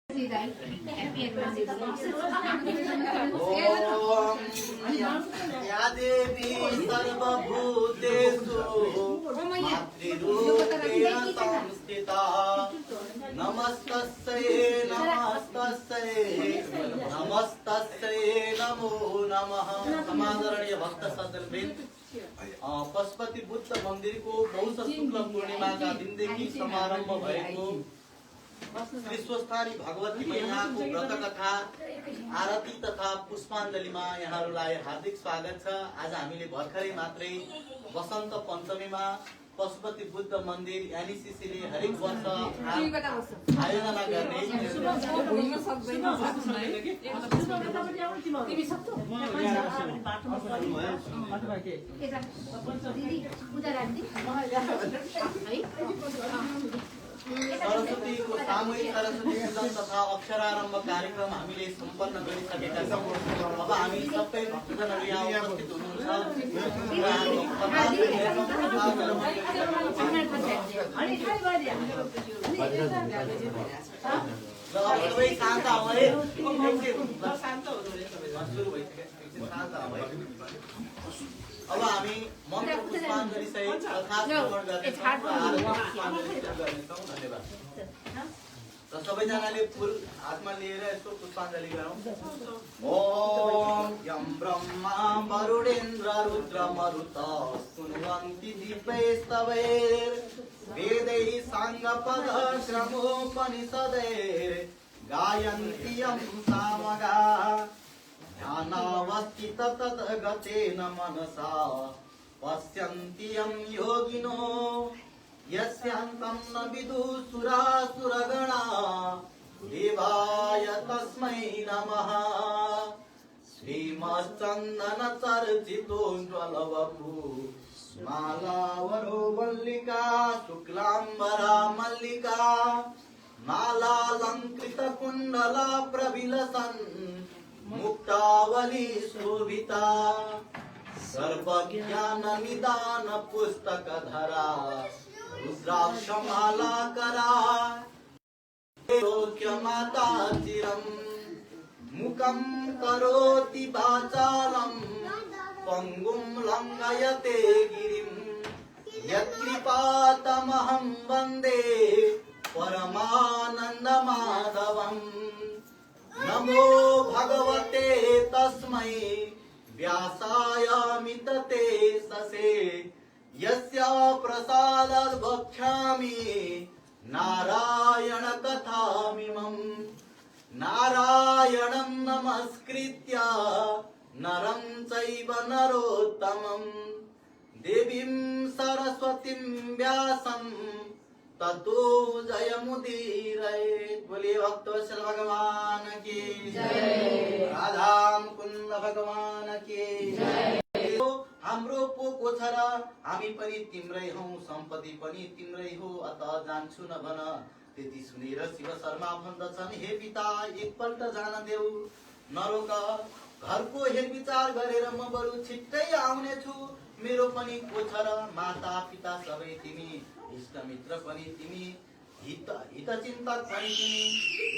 ओम या देवी सर्वभूतेषु मातृरूपेण संस्थिता नमस्तस्यै नमस्तस्यै नमस्तस्यै नमो नमः। समादरणीय भक्त सज्जनवृन्द, पशुपति बुद्ध मन्दिरको पौष शुक्ल पूर्णिमाका दिनदेखि समारम्भ भएको श्री स्वस्थानी भगवती मैयाको व्रत कथा आरती तथा पुष्पाञ्जलीमा यहाँहरूलाई हार्दिक स्वागत छ। आज हामीले भर्खरै मात्रै वसन्त पञ्चमीमा पशुपति बुद्ध मन्दिर एनसीसीले हरेक वर्ष आयोजना गर्ने सरस्वतीको सामूहिक सरस्वती पूजन तथा अक्षरारम्भ कार्यक्रम हामीले सम्पन्न गरिसकेका छौँ। अब हामी सबै भक्तजनहरू यहाँ उपस्थित हुनुहुन्छ। सबै शान्त अब हामी मन्त्र पुष्पाञ्जली सहित कथा श्रवण गर्नेछौँ। धन्यवाद। र सबैजनाले फुल हातमा लिएर यसको पुष्पाञ्जली गरौँ। ओम यम ब्रह्मा वरुणेन्द्र रुद्र मरुत सुन्वन्ति दीपैस्तवैर् वेदैः साङ्गपद श्रमोपनिषदैर् गायन्ति यं सामगाः ध्यानावस्थित तद्गतेन मनसा पश्यन्ति यं योगिनो यस्यान्तं न विदुः देवाय तस्मै नमः। श्रीमच्चन्दन चर्चितोज्ज्वलवपु मालावरो वल्लिका शुक्लाम्बरा मल्लिका मालालङ्कृत कुण्डला प्रविलसन् मुक्तावली शोभिता सर्वज्ञान निदान पुस्तकधरा रुद्राक्षमालाकरा माता चिरं मुखं करोति वाचालं पंगुं लंघयते गिरिं यत्कृपातमहं वन्दे परमानन्दमाधवम्। नमो भगवते तस्मै व्यासायामितते ससे यस्य प्रसादात् वक्ष्यामि नारायण कथामिमम्। नारायणं नमस्कृत्य नरं चैव नरोत्तमं देवीं सरस्वतीं व्यासं ततो जयमुदीरयेत्। बोलिए भक्तवत्सल भगवान की जय, राधा मुकुन्द भगवान की जय। हाम्रो पोको छ र हामी पनि तिम्रै हौ, सम्पत्ति पनि तिम्रै हो, अत जान्छु न भन। त्यति सुनेर शिव शर्मा भन्दछन्, हे पिता एकपल्ट जान देऊ, नरोक। घरको हेरविचार गरेर म बरु छिट्टै आउने छु। मेरो पनि को छ र माता पिता सबै तिमी, इष्टमित्र पनि तिमी, हितचिन्तक पनि तिमी,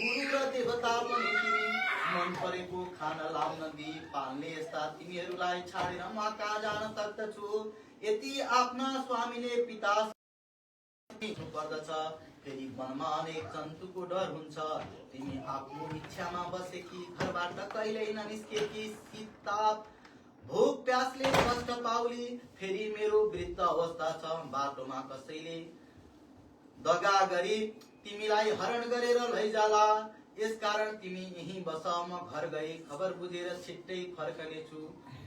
गुरु र देवता पनि तिमी। मन परेको खाना लाउन दिई पाल्ने यस्ता तिमीहरूलाई छाडेर म कहाँ जान सक्दछु। यति आफ्ना स्वामीले पिता पर्दछ, फेरि वनमा अनेक जन्तुको डर हुन्छ। तिमी आफ्नो इच्छामा बसेकी, घरबाट कहिल्यै ननिस्केकी, शीतताप भोक प्यासले कष्ट पाउली। फेरि मेरो वृद्ध अवस्था छ, बाटोमा कसैले दगा गरी तिमीलाई हरण गरेर लैजाला। यसकारण तिमी यही बस, म घर गई खबर बुझेर छिट्टै फर्कनेछु।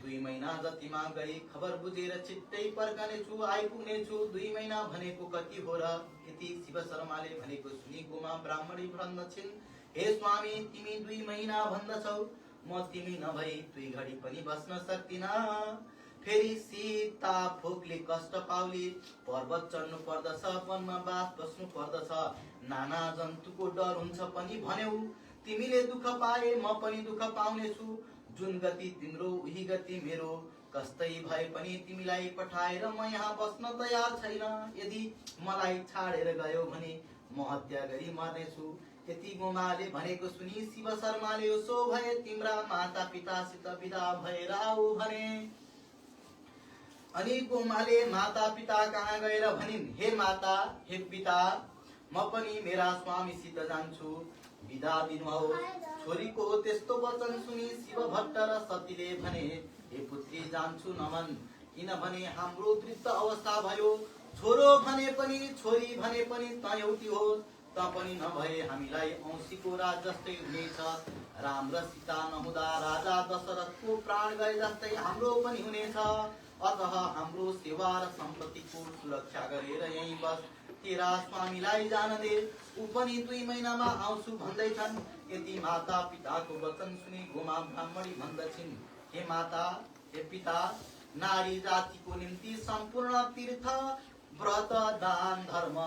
2 महिना जतिमा गई खबर बुझेर छिट्टै फर्कनेछु, आइपुग्नेछु। 2 महिना भनेको कति हो र? यति शिव शर्माले भनेको सुनि गोमा ब्राह्मणी भन्दछिन्, हे स्वामी तिमी 2 महिना भन्दछौ, म तिमी नभई 2 घडी पनि बस्न सक्दिन। फेरि सीता भोकले कष्ट पाउली, पर्वत चढ्नु पर्दछ, वनमा बास बस्नु पर्दछ, नाना जन्तुको डर हुन्छ पनि भन्यौ। तिमीले दुःख पाए म पनि दुःख पाउनेछु, जुन गति तिम्रो उही गति मेरो। कस्तै भए पनि तिमीलाई पठाएर म यहाँ बस्न तयार छैन। यदि मलाई छाडेर गयो भने म हत्या गरी मर्नेछु। यति गोमाले भनेको सुनि शिव शर्माले उसो भए तिम्रा माता पितासित बिदा भएर आऊ भने। अनि गोमाले माता पिता कहाँ गएर भनिन्, हे माता हे पिता, म पनि मेरा स्वामीसित जान्छु, बिदा दिनुहोस्। छोरीको त्यस्तो वचन सुनि शिव भट्ट र सतीले भने, हे पुत्री जान्छु नमन, किनभने हाम्रो वृद्ध अवस्था भयो। छोरो भने पनि छोरी भने पनि त एउटी हो, त पनि नभए हामीलाई औँसीको राज जस्तै हुनेछ। राम र सीता नहुँदा राजा दशरथको प्राण गए जस्तै हाम्रो पनि हुनेछ। अतः हाम्रो सेवा र सम्पत्तिको सुरक्षा गरेर यही बस, तेरा स्वामीलाई जान दे, ऊ पनि 2 महिनामा आउँछु भन्दैछन्। यति माता पिताको वचन सुनि गोमा ब्राह्मणी भन्दछिन्, हे माता हे पिता, नारी जातिको निम्ति सम्पूर्ण तीर्थ व्रत दान धर्म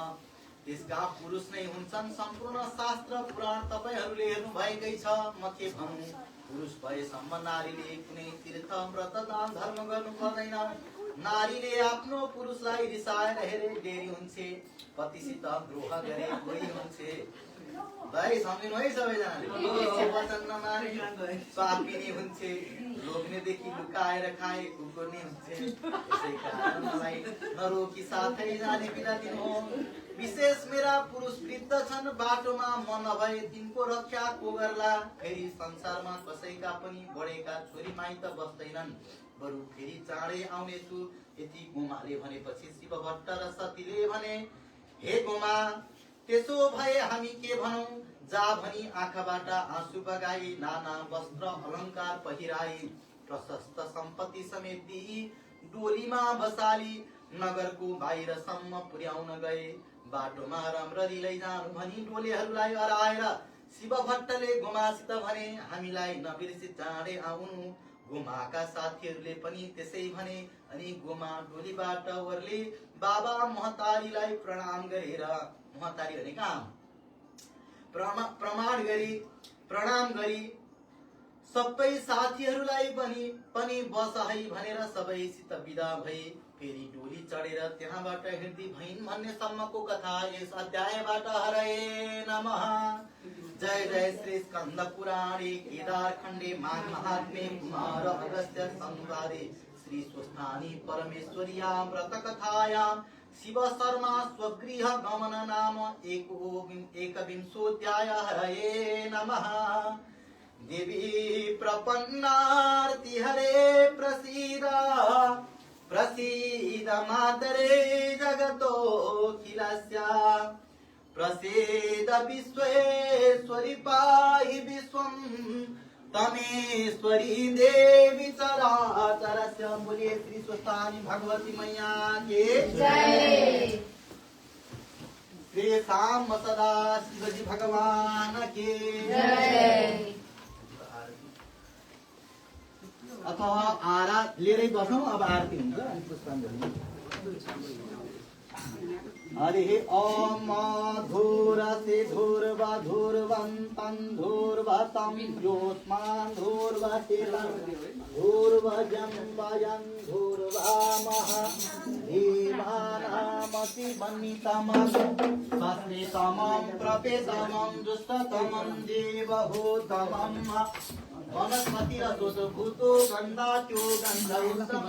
त्यसका पुरुष नै हुन्छन्। सम्पूर्ण शास्त्र पुराण तपाईहरूले हेर्नु भएकै छ। म के भनौँ, पुरुष भएसम्म नारीले कुनै तीर्थ व्रत दान धर्म गर्नु पर्दैन। नारीले आफ्नो पुरुषलाई रिसाएर हेरे डेरी हुन्छे, पतिसित द्रोह गरे गोरी हुन्छे। भाइ सम्झिनु है सबैजनाले, वचन नमाने पापिनी हुन्छे, लोग्नेदेखि लुकाएर खाए कुकुर्ने हुन्छे। त्यसै कारण मलाई नरोकी साथै जाने बिदा दिनु। विशेष मेरा पुरुष वृद्ध छन्, बाटोमा म नभए तिनको रक्षा को गर्ला। फेरि संसारमा कसैका पनि बढेका छोरी माइत बस्दैनन्, बरु फेरि चाँडै आउनेछु। यति गोमाले भनेपछि शिव भट्ट र सतीले भने, हे गोमा, त्यसो भए हामी के भनौं? जा भनी आँखाबाट आँसु बगाई, नाना वस्त्र अलङ्कार पहिराई, प्रशस्त सम्पत्ति समेत दिई, डोलीमा बसाली नगरको बाहिरसम्म पुर्याउन गए। बाटोमा राम्ररी लैजानु भनी डोलेहरूलाई हराएर शिव भट्टले गोमासित भने, हामीलाई नबिर्सी चाँडै आउनु। गोमाका साथीहरूले पनि त्यसै भने। अनि गोमा डोलीबाट ओर्ले बाबा महतारीलाई प्रणाम गरेर, महतारी भने कहाँ, प्रणाम गरी सबै साथीहरूलाई पनि बस है भनेर सबैसित बिदा भए। फेरि डोली चढेर त्यहाँबाट हिँड्दै भइन् भन्ने सम्मको कथा यस अध्यायबाट। हरे नमः। जय जय श्री स्कंद पुराणे केदार खंडे मान महात्म्ये कुमार अगस्त्य संवादे श्री स्वस्थानी परमेश्वरिया व्रत कथायां शिव शर्मा स्वगृह गमन नाम एकविंशोऽध्याय। हरे नमः। देवी प्रपन्नार्ति हरे प्रसीद, प्रसीद मातरे जगतोऽखिलस्य, प्रसीद विश्वेश्वरि पाहि विश्वं, तमेश्वरी देवी चराचरस्य। बोलिए श्री स्वस्थानी भगवती मैया के जय। श्री शाम सदा शिवजी भगवान के जय। अथवा आरा लिएरै बसौँ, अब आरती हुन्छ अनि पुष्पाञ्जलि। हरि ओम धूरसे धूर्वा धूर्वन्तं धूर्वतं योस्मान् धूर्वतेलं धूर्वजं वयं धूर्वामः धीमानामसि मन्नितमं स्वस्तितमं प्रपेतमं दुष्टतमं देवभूतमं वनस्पतिरसोद्भूतो गन्धाच्यो गन्धौत्तम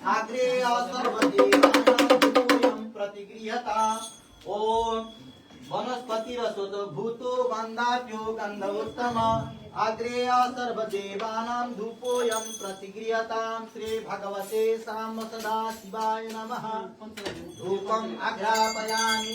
आग्रे सर्वदेवानां प्रतिगृह्यता। ओम वनस्पतिरसोद्भूतो गन्धाच्यो गन्धौत्तम आग्रे सर्वदेवानां धूपोऽयं प्रतिगृह्यतां। श्री भगवते साम सदा शिवाय नमः। धूपम् आघ्रापयामि।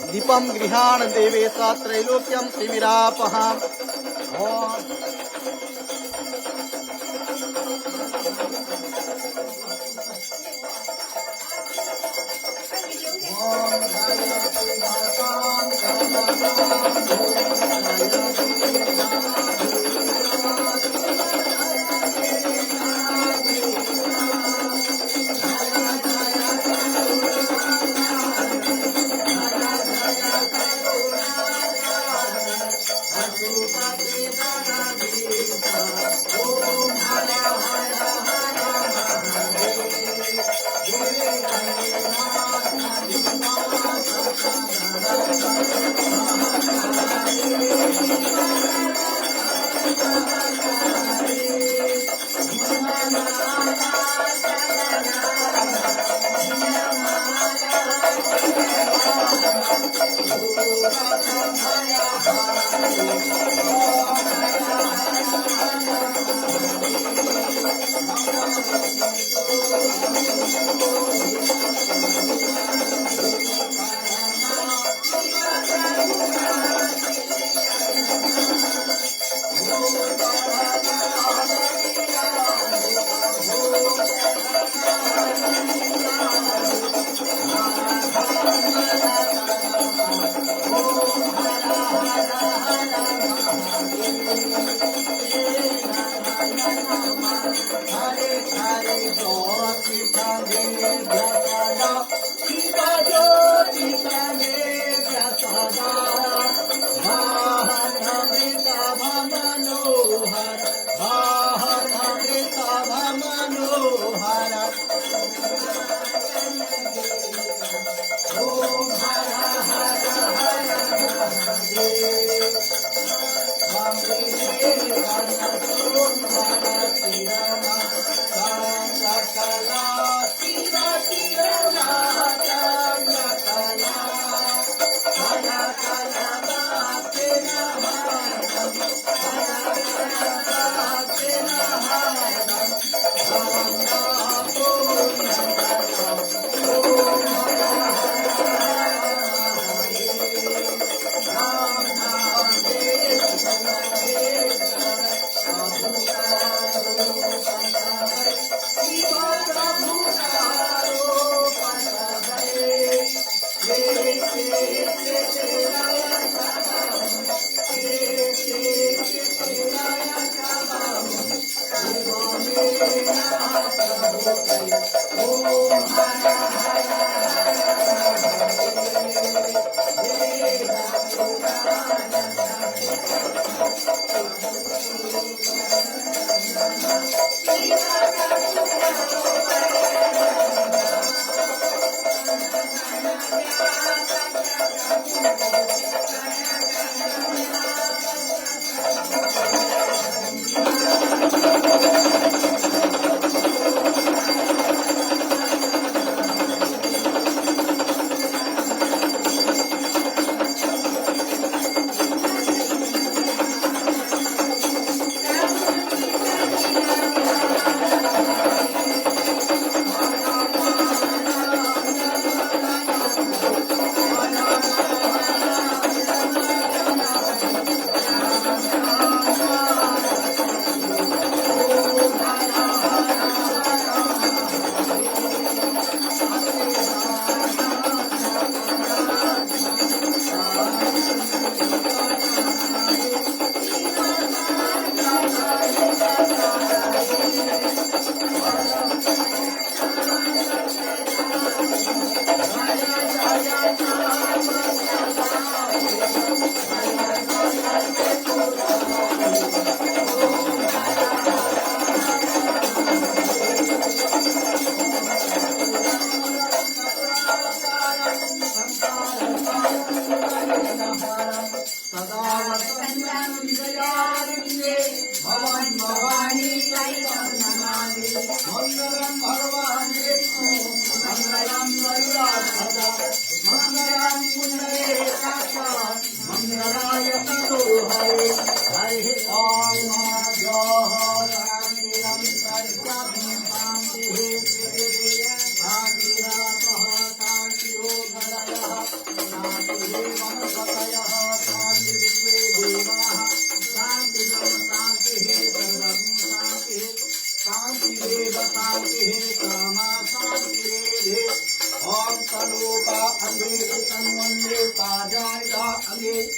दीपं गृहाण देवेश त्रैलोक्यं तिमिरापः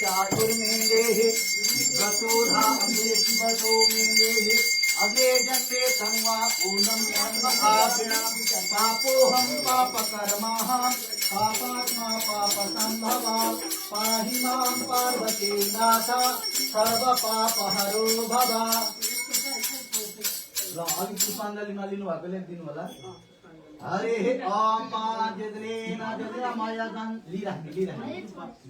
प्रत्यायुर्मेदेः प्रचोधा अग्रे शिवतो मेदेः अग्रे जन्मे तन्वा पूर्णं जन्म आविणां पापोऽहं पापकर्मः पापात्मा पापसम्भवा पाहि मां पार्वती नाथ सर्वपापहरो भव। ल अघि पुष्पाञ्जलिमा लिनुभएको लेखिदिनु होला। हरे ओम जजलेन जजमयदं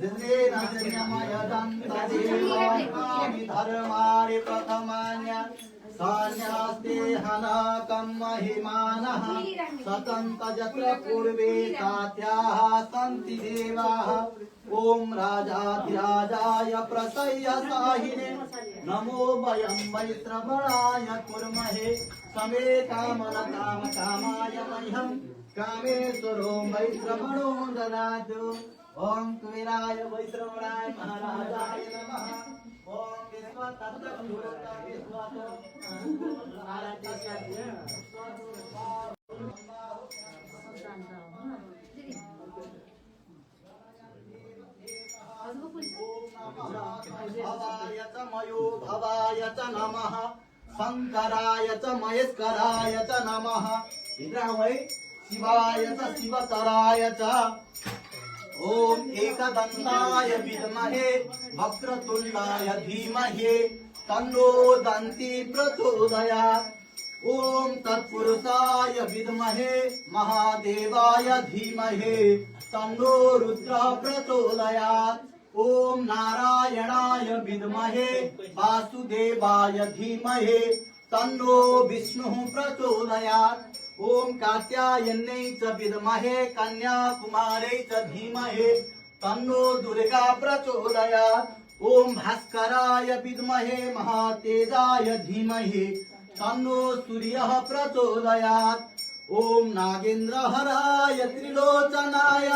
जजलेन जजमयदं तदेवास्मामि धर्माणि प्रथमान्य सान्यास्ते हनकं महिमानः सतन्त यत्र पूर्वे तात्याः सन्ति देवाः। ओम राजाधिराजाय प्रसय्यसाहिने नमो वयं वै श्रवणाय कुर्महे समे कामनकाम कामाय मह्यं कामेश्वरो वै श्रवणो ददातु। ओम कुबेराय वै श्रवणाय महाराजाय नमः। ओम विश्वतत्त्वभूत विश्वतो भवाय च मयो भवाय च नमः शंकराय च महेश्वराय च नमः वै शिवाय च शिवतराय च ओम एकदन्ताय विद्महे वक्रतुण्डाय धीमहि तन्नो दन्ती प्रचोदयात्। ओम तत्पुरुषाय विद्महे महादेवाय धीमहि तन्नो रुद्र प्रचोदयात्। ओम नारायणाय विद्महे वासुदेवाय धीमहि तन्नो विष्णुः प्रचोदयात्। ओम कात्यायन्यै च विद्महे कन्याकुमारै च धीमहि तन्नो दुर्गा प्रचोदयात्। ओम भास्कराय विद्महे महातेजाय धीमहि तन्नो सूर्यः प्रचोदयात्। ओम नागेन्द्रहराय त्रिलोचनाय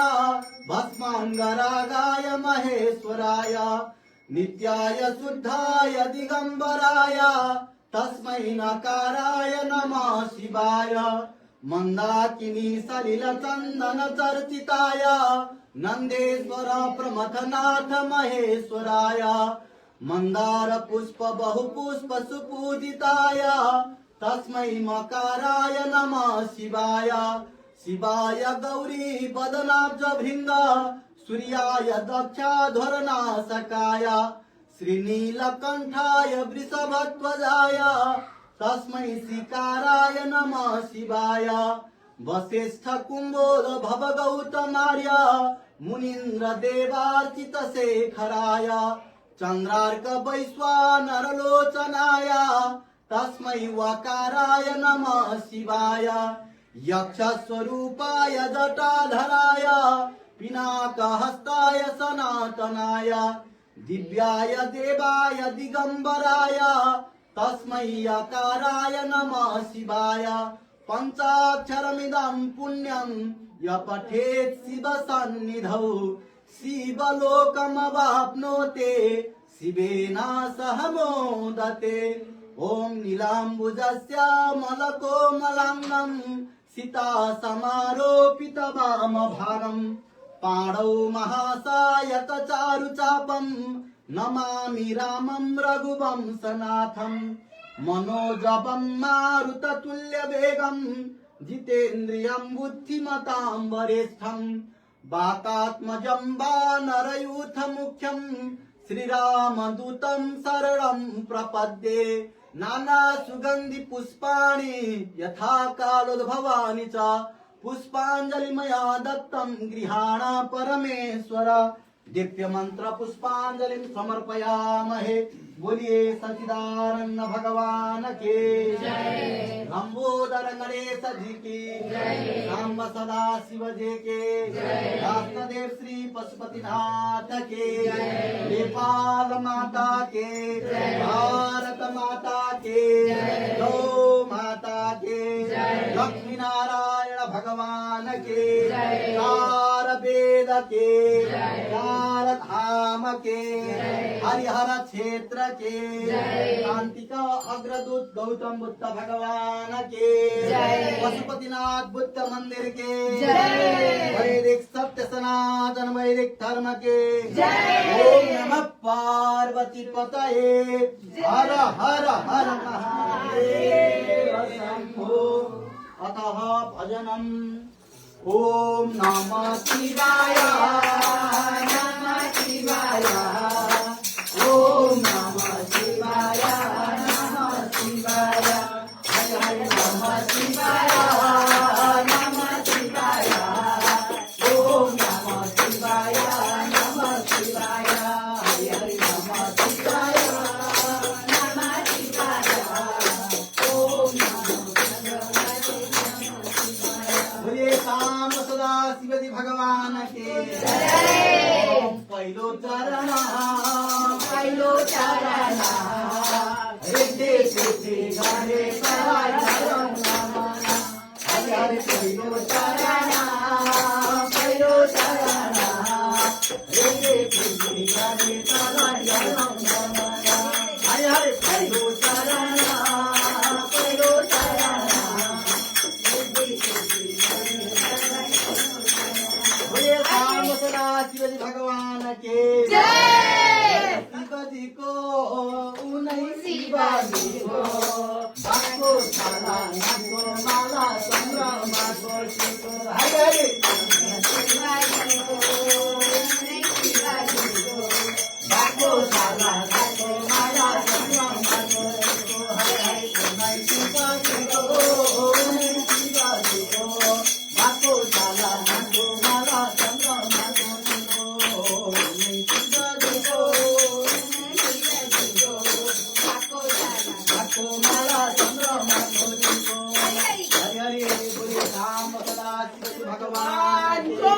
भस्मांगरागाय महेश्वराय नित्याय शुद्धाय दिगंबराय तस्मै नकाराय नमः शिवाय। मंदाकिनी सलिल चंदन चर्चिताय नंदेश्वर प्रमथनाथ महेश्वराय मंदार पुष्प बहुपुष्प सुपूजिताय तस्मै मकाराय नमः शिवाय। शिवाय गौरी बदनाब्ज भृंग सूर्याय दक्षाध्वरनाशकाय श्रीनीलकंठाय वृषभध्वजाय तस्मै शिकाराय नमः शिवाय। वसिष्ठ कुंभोद भव गौतमार्य मुनीन्द्र देवार्चित शेखराय चंद्रार्क वैश्वानरलोचनाय तस्मै वकाराय नमः शिवाय। यक्ष स्वरूपाय जटाधराय पिनाकहस्ताय सनातनाय दिव्याय देवाय दिगंबराय तस्मै यकाराय नमः शिवाय। पंचाक्षरमिदं पुण्यं य पठेत् शिव सन्निधौ शिवलोकमवाप्नोते शिवेन सह मोदते। ओम नीलाम्बुजश्यामलकोमलाङ्गं सीता समारोपितवामभागं पाणौ महासायक चारुचापं नमामि रामं रघुवंशनाथं। मनोजवं मारुततुल्यवेगं जितेन्द्रियं बुद्धिमतां वरिष्ठं वातात्मजं वानरयूथमुख्यं श्रीरामदूतं शरणं प्रपद्ये। नाना सुगंधि पुष्पाणि यथा कालोद्भवानि च पुष्पांजलि मया दत्तं गृहाण परमेश्वर। दिव्य मंत्र पुष्पांजलिं समर्पयामहे। बोलिए सच्चिदानंद भगवान के जय। लंबोदर गणेश जी की जय। राम सदा शिव जी के जय। राष्ट्रदेव श्री पशुपतिनाथ के जय। नेपाल माता के जय। भारत माता के जय। गौ माता के जय। लक्ष्मी नारायण भगवान के जय। चार वेद के जय। चार धाम के हरिहर क्षेत्र के शांति का अग्रदूत गौतम बुद्ध भगवान के पशुपतिनाथ बुद्ध मंदिर के वैदिक सत्य सनातन वैदिक धर्म के ओम नमः पार्वती पतये हर हर हर महादेव शंभो। अतः भजनम् ओम नमः शिवाय नमः शिवाय ओम नमः शिवाय नमः शिवाय हरे हरे नमः शिवाय नमः शिवाय ओम नमः शिवाय नमः शिवाय हरे हरे नमः शिवाय नमः शिवाय ओम बोलिए काम सदा शिवजी भगवान के ओम पहिलो चरण हरे ते गारे सराय हरे हरे पहिलो चरण हरे ते गारे सराय हरे हरे पहिलो चरण बोलिए काम सदा शिवजी भगवान के शिवजी को उन्हीं शिवाजी को बाको साला नाको माला संग्राम को शिको हरे हरे बाको साला नाको माला संग्राम को शिको हरे हरे उन्हीं शिवाजी को बाको साला नाको माला संग्राम को शिको उन्हीं शिवाजी को बाको माला संग्राम को शिको हरे हरे बोले राम सदा शिवजी भगवान को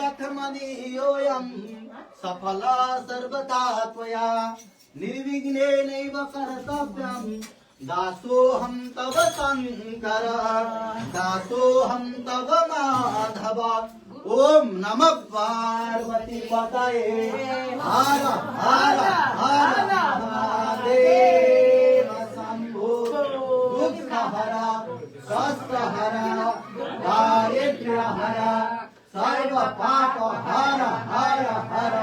रथमनीयोऽयं सफला सर्वदा त्वया निर्विघ्नेनैव कर्तव्यं दासोऽहं तव शङ्कर दासोऽहं तव माधव ओम नमः पार्वती पतये हर हर हर महादेव शंभो। दुःख हर स्वस्थ हर दारिद्र्य हर सर्व पाप हर हर हर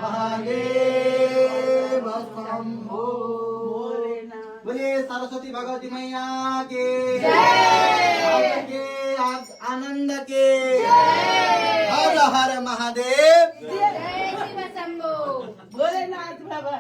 महादेव शंभो। बोलिए सरस्वती भगवती मैया के आनंद के हर हर महादेव। जय शिव शंभो भोलेनाथ बाबा।